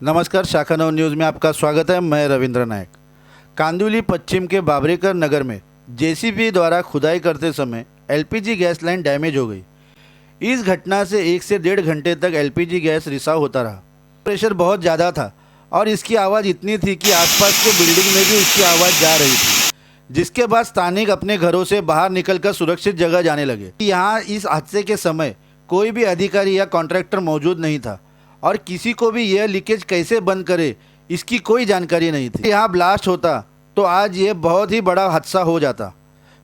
नमस्कार, शाखा नव न्यूज़ में आपका स्वागत है। मैं रविंद्र नायक। कांदिवली पश्चिम के बाबरेकर नगर में जेसीबी द्वारा खुदाई करते समय एलपीजी गैस लाइन डैमेज हो गई। इस घटना से 1 से 1.5 घंटे तक एलपीजी गैस रिसाव होता रहा। प्रेशर बहुत ज़्यादा था और इसकी आवाज़ इतनी थी कि आसपास के बिल्डिंग में भी इसकी आवाज़ जा रही थी, जिसके बाद स्थानिक अपने घरों से बाहर निकलकर सुरक्षित जगह जाने लगे। यहाँ इस हादसे के समय कोई भी अधिकारी या कॉन्ट्रैक्टर मौजूद नहीं था और किसी को भी यह लीकेज कैसे बंद करे इसकी कोई जानकारी नहीं थी। यहाँ ब्लास्ट होता तो आज ये बहुत ही बड़ा हादसा हो जाता,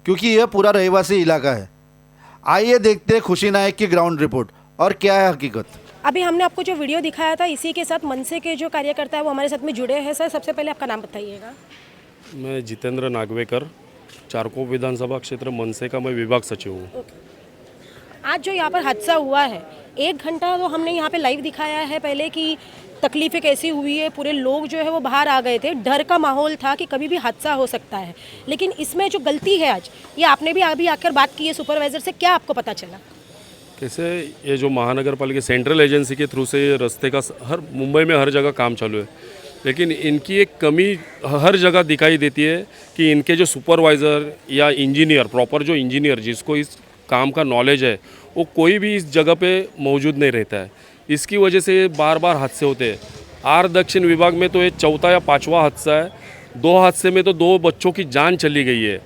क्योंकि यह पूरा रहवासी इलाका है। आइए देखते हैं खुशी नायक की ग्राउंड रिपोर्ट और क्या है हकीकत। अभी हमने आपको जो वीडियो दिखाया था, इसी के साथ मनसे के जो कार्यकर्ता है वो हमारे साथ में जुड़े हैं। सर, सबसे पहले आपका नाम बताइएगा। मैं जितेंद्र नागवेकर, चारकोप विधानसभा क्षेत्र मनसे का मैं विभाग सचिव हूँ। आज जो यहाँ पर हादसा हुआ है, 1 घंटा तो हमने यहाँ पे लाइव दिखाया है पहले कि तकलीफ़ें कैसी हुई है। पूरे लोग जो है वो बाहर आ गए थे, डर का माहौल था कि कभी भी हादसा हो सकता है। लेकिन इसमें जो गलती है आज, ये आपने भी अभी आकर बात की है सुपरवाइज़र से, क्या आपको पता चला? कैसे ये जो महानगर पालिका सेंट्रल एजेंसी के थ्रू से ये रास्ते का हर मुंबई में हर जगह काम चालू है, लेकिन इनकी एक कमी हर जगह दिखाई देती है कि इनके जो सुपरवाइज़र या इंजीनियर, प्रॉपर जो इंजीनियर जिसको इस काम का नॉलेज है, वो कोई भी इस जगह पे मौजूद नहीं रहता है। इसकी वजह से बार बार हादसे होते हैं। आर दक्षिण विभाग में तो ये 4था या 5वां हादसा है। 2 हादसे में तो 2 बच्चों की जान चली गई है।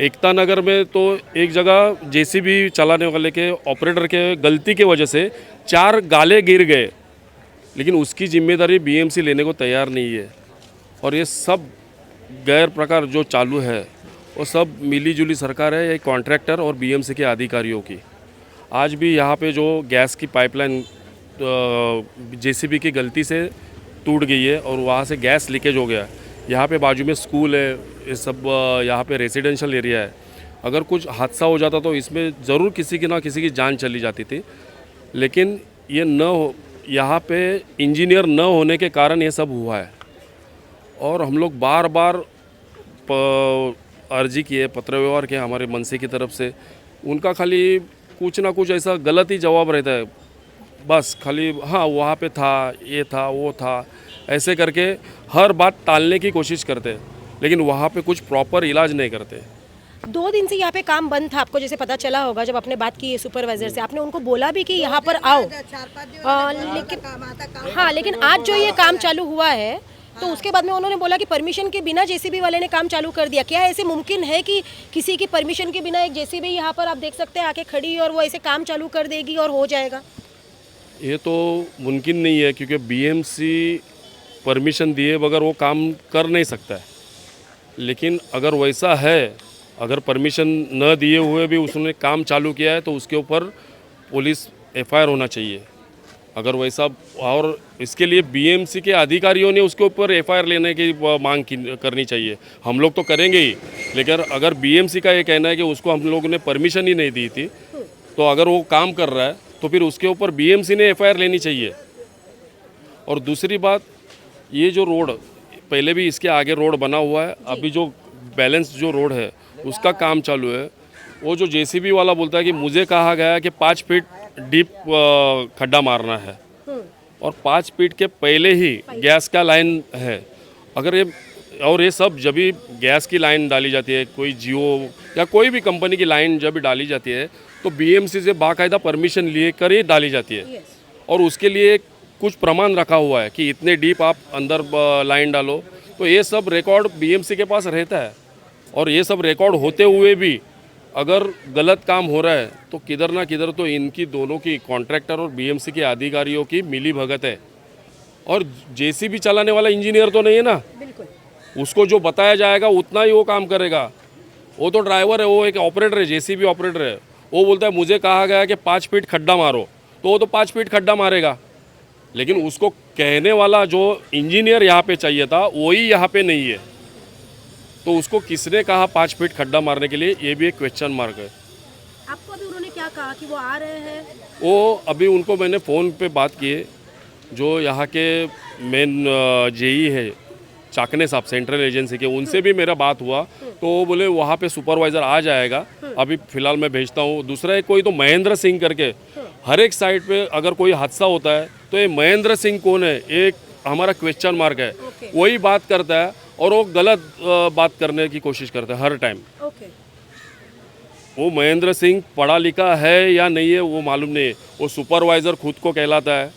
एकता नगर में तो एक जगह जेसीबी चलाने वाले के ऑपरेटर के गलती की वजह से 4 गाले गिर गए, लेकिन उसकी जिम्मेदारी बीएमसी लेने को तैयार नहीं है। और ये सब गैर प्रकार जो चालू है वो सब मिली-जुली सरकार है, ये कॉन्ट्रैक्टर और बीएमसी के अधिकारियों की। आज भी यहाँ पे जो गैस की पाइपलाइन जेसीबी की गलती से टूट गई है और वहाँ से गैस लीकेज हो गया। यहाँ पे बाजू में स्कूल है, ये सब यहाँ पे रेजिडेंशियल एरिया है। अगर कुछ हादसा हो जाता तो इसमें ज़रूर किसी की ना किसी की जान चली जाती थी, लेकिन ये न हो, यहाँ पे इंजीनियर न होने के कारण ये सब हुआ है। और हम लोग बार बार अर्जी किए, पत्र व्यवहार किए हमारे मनसे की तरफ से। उनका खाली कुछ ना कुछ ऐसा गलत ही जवाब रहता है, बस खाली हाँ वहाँ पे था, ये था, वो था, ऐसे करके हर बात टालने की कोशिश करते हैं, लेकिन वहाँ पे कुछ प्रॉपर इलाज नहीं करते। 2 दिन से यहाँ पे काम बंद था, आपको जैसे पता चला होगा जब आपने बात की है सुपरवाइजर से, आपने उनको बोला भी कि यहाँ पर आओ, लेकिन आज जो ये काम चालू हुआ है तो उसके बाद में उन्होंने बोला कि परमिशन के बिना जेसीबी वाले ने काम चालू कर दिया। क्या ऐसे मुमकिन है कि किसी की परमिशन के बिना एक जेसीबी यहाँ पर आप देख सकते हैं आके खड़ी और वो ऐसे काम चालू कर देगी और हो जाएगा? ये तो मुमकिन नहीं है, क्योंकि बीएमसी परमिशन दिए बगैर वो काम कर नहीं सकता है। लेकिन अगर वैसा है, अगर परमिशन न दिए हुए भी उसने काम चालू किया है तो उसके ऊपर पुलिस एफआईआर होना चाहिए। अगर वैसा, और इसके लिए बीएमसी के अधिकारियों ने उसके ऊपर एफआईआर लेने की मांग करनी चाहिए। हम लोग तो करेंगे ही, लेकिन अगर बीएमसी का ये कहना है कि उसको हम लोगों ने परमिशन ही नहीं दी थी, तो अगर वो काम कर रहा है तो फिर उसके ऊपर बीएमसी ने एफआईआर लेनी चाहिए। और दूसरी बात, ये जो रोड पहले भी इसके आगे रोड बना हुआ है, अभी जो बैलेंस जो रोड है उसका काम चालू है। वो जो जेसीबी वाला बोलता है कि मुझे कहा गया कि 5 फीट डीप खड्डा मारना है, और 5 फीट के पहले ही गैस का लाइन है। अगर ये सब जब भी गैस की लाइन डाली जाती है, कोई जियो या कोई भी कंपनी की लाइन जब भी डाली जाती है तो बीएमसी से बाकायदा परमिशन लिए कर ही डाली जाती है। और उसके लिए कुछ प्रमाण रखा हुआ है कि इतने डीप आप अंदर लाइन डालो। तो ये सब रिकॉर्ड बीएमसी के पास रहता है, और ये सब रिकॉर्ड होते हुए भी अगर गलत काम हो रहा है तो किधर ना किधर तो इनकी दोनों की, कॉन्ट्रैक्टर और बीएमसी के अधिकारियों की मिली भगत है। और जेसीबी चलाने वाला इंजीनियर तो नहीं है ना, बिल्कुल। उसको जो बताया जाएगा उतना ही वो काम करेगा। वो तो ड्राइवर है, वो एक ऑपरेटर है, जेसीबी ऑपरेटर है। वो बोलता है मुझे कहा गया कि 5 फीट खड्डा मारो, तो वो तो 5 फीट खड्डा मारेगा। लेकिन उसको कहने वाला जो इंजीनियर यहाँ पे चाहिए था वही यहाँ पे नहीं है, तो उसको किसने कहा 5 फीट खड्डा मारने के लिए, ये भी एक क्वेश्चन मार्क है। आपको अभी उन्होंने क्या कहा कि वो आ रहे हैं? वो अभी उनको मैंने फ़ोन पे बात की है, जो यहाँ के मेन जेई है चाकने साहब सेंट्रल एजेंसी के, उनसे भी मेरा बात हुआ तो वो बोले वहाँ पे सुपरवाइज़र आ जाएगा, अभी फ़िलहाल मैं भेजता हूँ। दूसरा है कोई तो महेंद्र सिंह करके, हर एक साइड पे अगर कोई हादसा होता है तो तो ये महेंद्र सिंह कौन है, एक हमारा क्वेश्चन मार्क है। वही बात करता है और वो गलत बात करने की कोशिश करता है हर टाइम। ओके, वो महेंद्र सिंह पढ़ा लिखा है या नहीं है वो मालूम नहीं है। वो सुपरवाइज़र खुद को कहलाता है,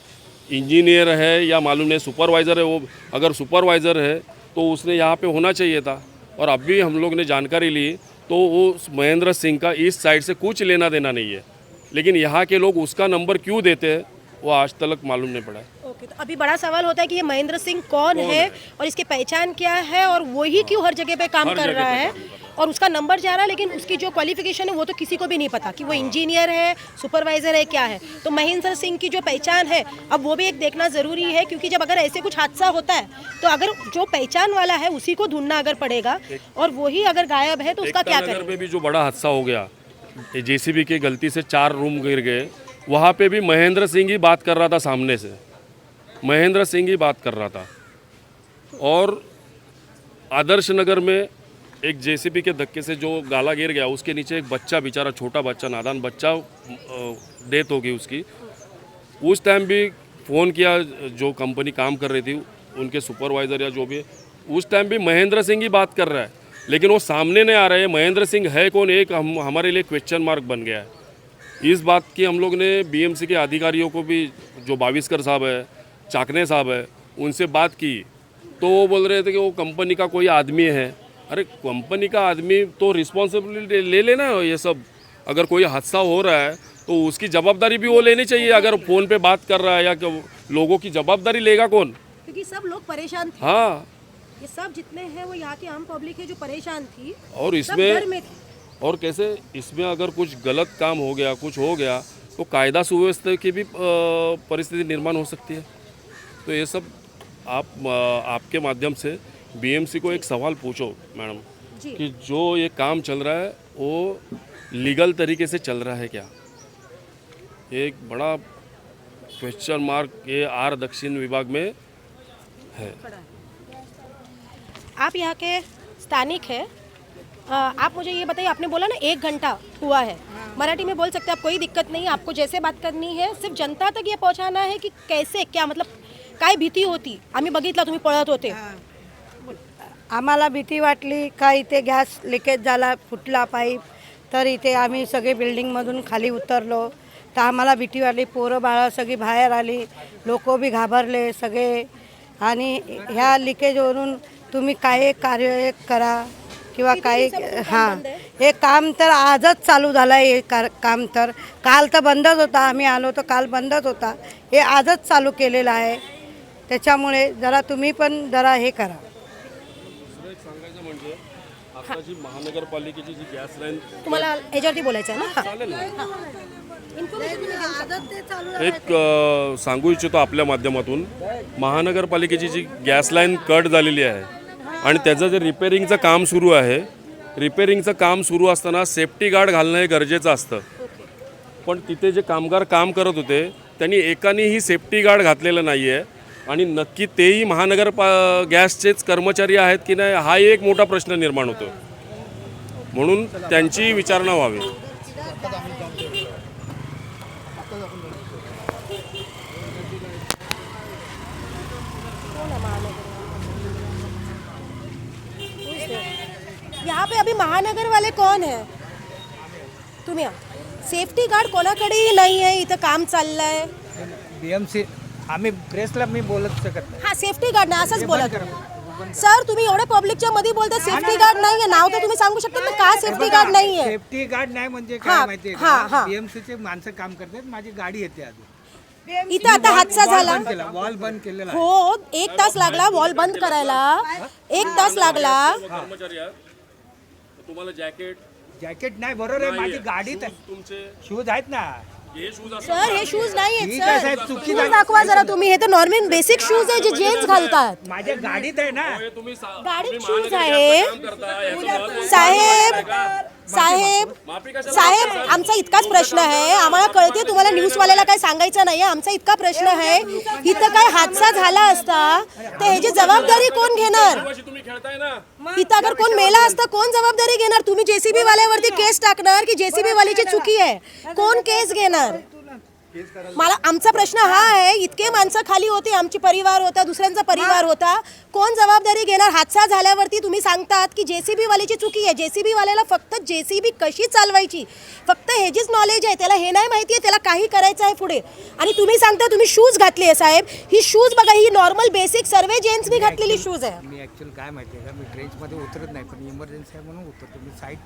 इंजीनियर है या मालूम नहीं, सुपरवाइज़र है वो। अगर सुपरवाइज़र है तो उसने यहाँ पे होना चाहिए था। और अभी हम लोग ने जानकारी ली तो वो महेंद्र सिंह का इस साइड से कुछ लेना देना नहीं है, लेकिन यहाँ के लोग उसका नंबर क्यों देते हैं वो आज तक मालूम नहीं पड़ा है। ओके। तो अभी बड़ा सवाल होता है कि ये महेंद्र सिंह कौन है और इसकी पहचान क्या है और वही क्यों हर जगह पे काम कर रहा है और उसका नंबर जा रहा है, लेकिन उसकी जो क्वालिफिकेशन है वो तो किसी को भी नहीं पता कि वो इंजीनियर है, सुपरवाइजर है, क्या है। तो महेंद्र सिंह की जो पहचान है अब वो भी एक देखना ज़रूरी है, क्योंकि जब अगर ऐसे कुछ हादसा होता है तो अगर जो पहचान वाला है उसी को ढूंढना अगर पड़ेगा और वही अगर गायब है तो उसका क्या एकता नगर करें। में भी जो बड़ा हादसा हो गया, जेसीबी की गलती से 4 रूम गिर गए, वहाँ पे भी महेंद्र सिंह ही बात कर रहा था सामने से, महेंद्र सिंह ही बात कर रहा था। और आदर्श नगर में एक जेसीबी के धक्के से जो गाला गिर गया, उसके नीचे एक बच्चा, बेचारा छोटा बच्चा, नादान बच्चा, डेथ हो गई उसकी। उस टाइम भी फ़ोन किया जो कंपनी काम कर रही थी उनके सुपरवाइज़र या जो भी है, उस टाइम भी महेंद्र सिंह ही बात कर रहा है, लेकिन वो सामने नहीं आ रहे हैं। महेंद्र सिंह है कौन, एक हमारे लिए क्वेश्चन मार्क बन गया है। इस बात की हम लोग ने बीएमसी के अधिकारियों को भी, जो बाविस्कर साहब है, चाकने साहब है, उनसे बात की तो वो बोल रहे थे कि वो कंपनी का कोई आदमी है। अरे कंपनी का आदमी तो रिस्पॉन्सिबिलिटी ले लेना, ये सब अगर कोई हादसा हो रहा है तो उसकी जवाबदारी भी वो लेनी चाहिए। अगर फ़ोन पे बात कर रहा है या लोगों की जवाबदारी लेगा कौन? क्योंकि सब लोग परेशान थे। हाँ, ये सब जितने हैं वो यहाँ की आम पब्लिक है जो परेशान थी और सब डर में इसमें थी। और कैसे इसमें अगर कुछ गलत काम हो गया, कुछ हो गया तो कायदा सुव्यवस्था की भी परिस्थिति निर्माण हो सकती है। तो ये सब आपके माध्यम से बीएमसी को एक सवाल पूछो मैडम, जी। कि जो ये काम चल रहा है वो लीगल तरीके से चल रहा है क्या? एक बड़ा क्वेश्चन मार्क ये आर दक्षिण विभाग में है। आप यहाँ के स्थानिक हैं, आप मुझे ये बताइए, आपने बोला ना 1 घंटा हुआ है, मराठी में बोल सकते हैं आप, कोई दिक्कत नहीं, आपको जैसे बात करनी है सिर्फ जनता तक ये पहुँचाना है कि कैसे क्या, मतलब काय भीती होती, आम्ही बघितला तुम्ही पळत होते। आम्हाला भीती वाटली का इथे गॅस लिकेज झाला, फुटला पाईप, तर इथे आम्ही सगळे बिल्डिंगमधून खाली उतरलो, तर आम्हाला भीती वाटली, पोरं बाळं सगळी बाहेर आली, लोक बी घाबरले सगळे। आणि ह्या लिकेजवरून तुम्ही काय कार्य करा किंवा काय, हां हे काम तर आजच चालू झालं आहे, हे काम तर काल तर बंदच होता, आम्ही आलो तर काल बंदच होता, हे आजच चालू केलेलं आहे। त्याच्यामुळे जरा तुम्ही पण जरा हे करा। एक सांगायचं म्हणजे आता जी महानगरपालिकेची जी गॅस लाईन, तुम्हाला ह्याच्यावरती बोलायचं आहे ना? चालेल ना? चालू एक सांगू इच्छितो आपल्या माध्यमातून, महानगरपालिकेची जी गॅस लाईन कट झालेली आहे आणि त्याचं जे रिपेरिंगचं काम सुरू आहे, रिपेरिंगचं काम सुरू असताना सेफ्टी गार्ड घालणं हे गरजेचं असतं। पण तिथे जे कामगार काम करत होते त्यांनी एकानेही सेफ्टी गार्ड घातलेलं नाही आहे आणि नक्की तेही महानगर गॅसचेच कर्मचारी आहेत की नाही हा एक मोठा प्रश्न निर्माण होतो, म्हणून त्यांची विचारणा व्हावी। यहाँ पे अभी महानगर वाले कौन है? तुम्ही सेफ्टी गार्ड कोणाकडेही नाही आहे, इथं काम चाललंय। बीएमसी आम्ही प्रेसला मी बोलत शकत नाही। हा सेफ्टी गार्ड नाही असंच बोला सर, तुम्ही एवढे पब्लिकच्या मध्ये बोलता सेफ्टी गार्ड नाहीये, नाव तर तुम्ही सांगू शकता ना का सेफ्टी गार्ड नाहीये? सेफ्टी गार्ड नाही म्हणजे हा, काय माहितीये हा, हा. का, बीएमसी चे माणसं काम करतात, माझी गाडी येते आधी। इथं आता हादसा झाला वॉल बंद केलेला आहे। हो, 1 तास लागला वॉल बंद करायला, 1 तास लागला। कर्मचारी आहेत तुम्हाला जॅकेट जॅकेट नाही, बरोबर आहे, माझी गाडीत आहे, तुमचे शूज आहेत ना। हे शूज सर हे शूज नाही आहेत ठीक आहे सर, साहेब, चुकी शूज दाखवा जरा तुम्ही, हे तर नॉर्मल बेसिक शूज आहे जे जेंट्स घालतात। माझ्या गाडीत आहे ना। तुम्ही गाडीत शूज आहे साहेब, साहेब साहेब आमचा इतकाच प्रश्न आहे, आम्हाला कळते तुम्हाला न्यूजवाल्याला काय सांगायचं नाही, आमचा इतका प्रश्न आहे, इथं काय हादसा झाला असता तर ह्याची जबाबदारी कोण घेणार? तुम्ही खेळताय ना, इथं अगर कोण मेला असता कोण जबाबदारी घेणार? तुम्ही जेसीबी वाल्यावरती केस टाकणार की जेसीबी वालीची चुकी आहे? कोण केस घेणार? मला आमचा प्रश्न हा आहे, इतके माणसं खाली होती, आमची परिवार होता, दुसऱ्यांचा परिवार होता, कोण जबाबदारी घेणार? हादसा झाल्यावरती तुम्ही सांगतात की जेसीबी वाल्याची चुकी आहे. जेसीबी वाल्याला फक्त जेसीबी कशी चालवायची फक्त ह्याचीच नॉलेज आहे, त्याला हे नाही माहिती आहे त्याला काही करायचं आहे पुढे. आणि तुम्ही सांगता तुम्ही शूज घातले आहे साहेब, ही शूज बघा, ही नॉर्मल बेसिक सर्वे जेंट्सनी घातलेली शूज आहे. मी ॲक्च्युअल काय माहिती आहे का, मी ट्रेंचमध्ये उतरत नाही, पण इमर्जन्सी आहे म्हणून उतरतो मी साईड.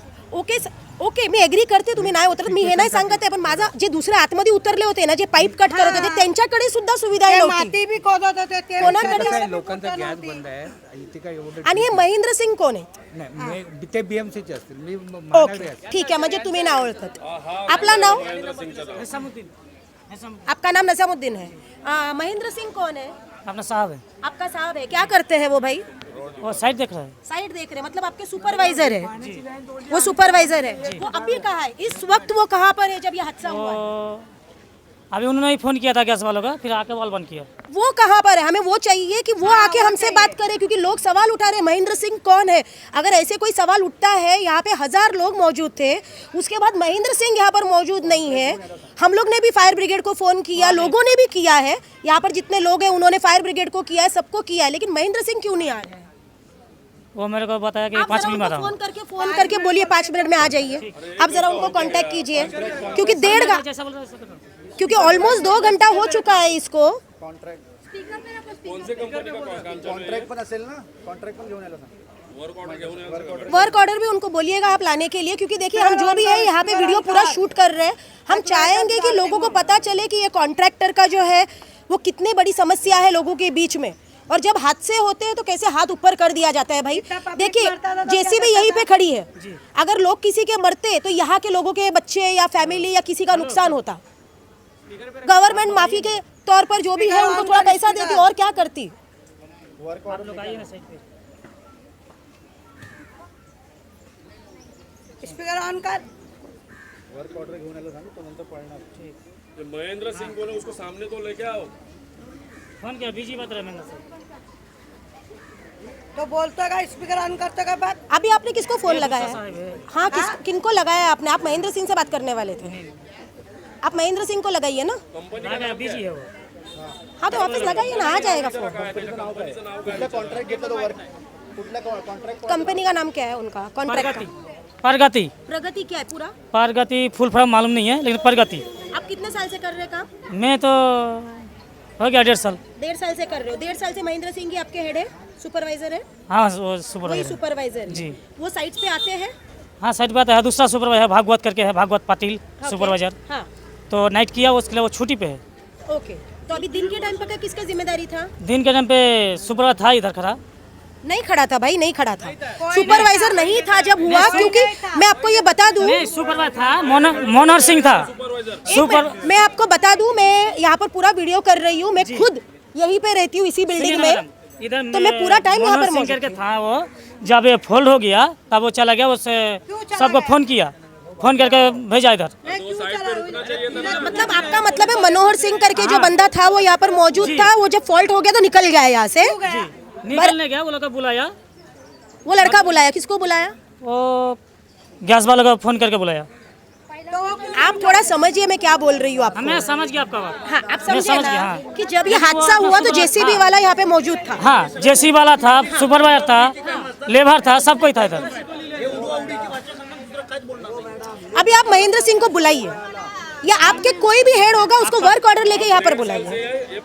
ओके मी एग्री करते, तुम्ही नाही उतरत, मी हे नाही सांगत आहे, पण माझा जे दुसरे आतमध्ये उतरले होते ना, जे पाईप कट करत होते त्यांच्याकडे सुद्धा सुविधा ते नव्हती. माती बी खोदत होते ते कोणाकडे? कसं आहे, लोकांचा गॅस बंद आहे इथे काय एवढं आणि हे महेंद्र सिंग कोण आहे? नाही. ते बीएमसीचे असतील, मी महानगरी ओके असतील. ठीक आहे, म्हणजे तुम्ही नाव ओळखत. आपला नाव? आपका नाम नसामुद्दीन है. महेंद्र सिंह कौन है? अपना साहब है, आपका साहब है. क्या करते हैं वो भाई? वो साइड देख रहा है। साइड देख रहे हैं, मतलब आपके सुपरवाइजर है. वो सुपरवाइजर है. वो अभी कहाँ है इस वक्त? वो कहाँ पर है जब ये हादसा हुआ है? तो अभी उन्होंने ही फ़ोन किया था गैस वालों का, फिर आके वाल बंद किया। वो कहाँ पर है? हमें वो चाहिए कि वो आके हमसे बात करे, क्योंकि लोग सवाल उठा रहे हैं महेंद्र सिंह कौन है. अगर ऐसे कोई सवाल उठता है, यहाँ पे 1000 लोग मौजूद थे, उसके बाद महेंद्र सिंह यहाँ पर मौजूद नहीं है. हम लोग ने भी फायर ब्रिगेड को फ़ोन किया, लोगों ने भी किया है, यहाँ पर जितने लोग हैं उन्होंने फायर ब्रिगेड को किया है, सबको किया है, लेकिन महेंद्र सिंह क्यों नहीं आ रहे हैं? वो मेरे को बताया कि आप 5 जरा मिनट में आ उनको रहा हूँ। फोन करके बोलिए 5 मिनट में आ जाइए. आप जरा उनको कांटेक्ट कीजिए, क्योंकि जैसा बोल रहा है वैसा करो। क्योंकि ऑलमोस्ट 2 घंटा हो चुका है इसको. कॉन्ट्रॅक्ट पण असेल ना, कॉन्ट्रॅक्ट पण घेऊन यायला सांग. वर्क ऑर्डर भी उनको बोलिएगा आप लाने के लिए, क्योंकि देखिए हम जो भी है यहाँ पे वीडियो पूरा शूट कर रहे हैं. हम चाहेंगे कि लोगों को पता चले कि ये कॉन्ट्रैक्टर का जो है वो कितनी बड़ी समस्या है लोगों के बीच में. और जब हादसे होते हैं तो कैसे हाथ ऊपर कर दिया जाता है भाई. देखिए जेसीबी यहीं पे खड़ी है, अगर लोग किसी के मरते तो यहाँ के लोगों के बच्चे या फैमिली या किसी का नुकसान होता. गवर्नमेंट माफी के तौर पर जो भी है उनको थोड़ा पैसा देती और क्या करती. आप लोग आइए ना साइड पे। स्पीकर ऑन कर. जो महेंद्र सिंह बोले उसको सामने तो लेके आओ. फोन किया, बिजी बात रहे मैंने से। तो बोलता का स्पीकर ऑन करता का बात. अभी आपने किसको फोन लगाया है? हाँ किनको लगाया है आपने? आप महेंद्र सिंह से बात करने वाले थे. आप महेंद्र सिंह को लगाइए ना. बिजी है वो। हाँ तो वापस लगाइए ना, आ जाएगा फोन. कुठला कॉन्ट्रॅक्ट घेतला तो वर्क, कुठला कॉन्ट्रॅक्ट? कंपनी का नाम क्या है उनका? कॉन्ट्रैक्ट प्रगति। प्रगति क्या है पूरा? प्रगति फुल फॉर्म मालूम नहीं है, लेकिन प्रगति। आप कितने साल से कर रहे हैं काम? मैं तो हो गया 1.5 साल। 1.5 साल से कर रहे हो. 1.5 साल से महेंद्र सिंह ही आपके हेड है, सुपरवाइजर है? हाँ वो वही सुपरवाइजर। सुपरवाइजर जी। वो साइट पे आते हैं? हाँ साइड बात है, दूसरा सुपरवाइजर भागवत करके है, भागवत पाटिल सुपरवाइजर। हाँ तो नाइट किया, उसके लिए वो छुट्टी पे है। ओके. तो अभी दिन के टाइम पर किसका जिम्मेदारी था? दिन के टाइम पे सुपरवाइजर था इधर खड़ा। नहीं खड़ा था भाई, नहीं खड़ा था. सुपरवाइजर नहीं था जब हुआ, क्योंकि मैं आपको ये बता दूं, नहीं सुपरवाइजर था, मोनहर सिंह था। मैं आपको बता दूं, मैं यहाँ पर पूरा वीडियो कर रही हूँ, मैं खुद यहीं पे रहती हूँ इसी बिल्डिंग में. इधर तो मैं पूरा टाइम यहाँ पर सिंह मौजूद करके था वो, जब ये फोल्ड हो गया तब वो चला गया, उससे सबको फोन किया, फोन करके भेजा इधर। मतलब आपका मतलब है मनोहर सिंह करके जो बंदा था वो यहाँ पर मौजूद था, वो जब फॉल्ट हो गया तो निकल गया यहाँ से. निकलने गया, वो लोग को बुलाया, वो लड़का बुलाया, किसको बुलाया? वो गैस वालों को फोन करके बुलाया। आप थोड़ा समझिए मैं क्या बोल रही हूँ आपको. मैं समझ गया आपका बात। हाँ आप मैं समझे समझ ना गया, हाँ। कि जब ये हादसा हुआ तो जेसीबी वाला यहाँ पे मौजूद था. हाँ जेसी वाला था, सुपरवाइजर था, लेबर था, सब कोई था इधर। अभी आप महेंद्र सिंह को बुलाइए, या आपके कोई भी हेड होगा उसको वर्क ऑर्डर लेके यहाँ पर बुलाइए.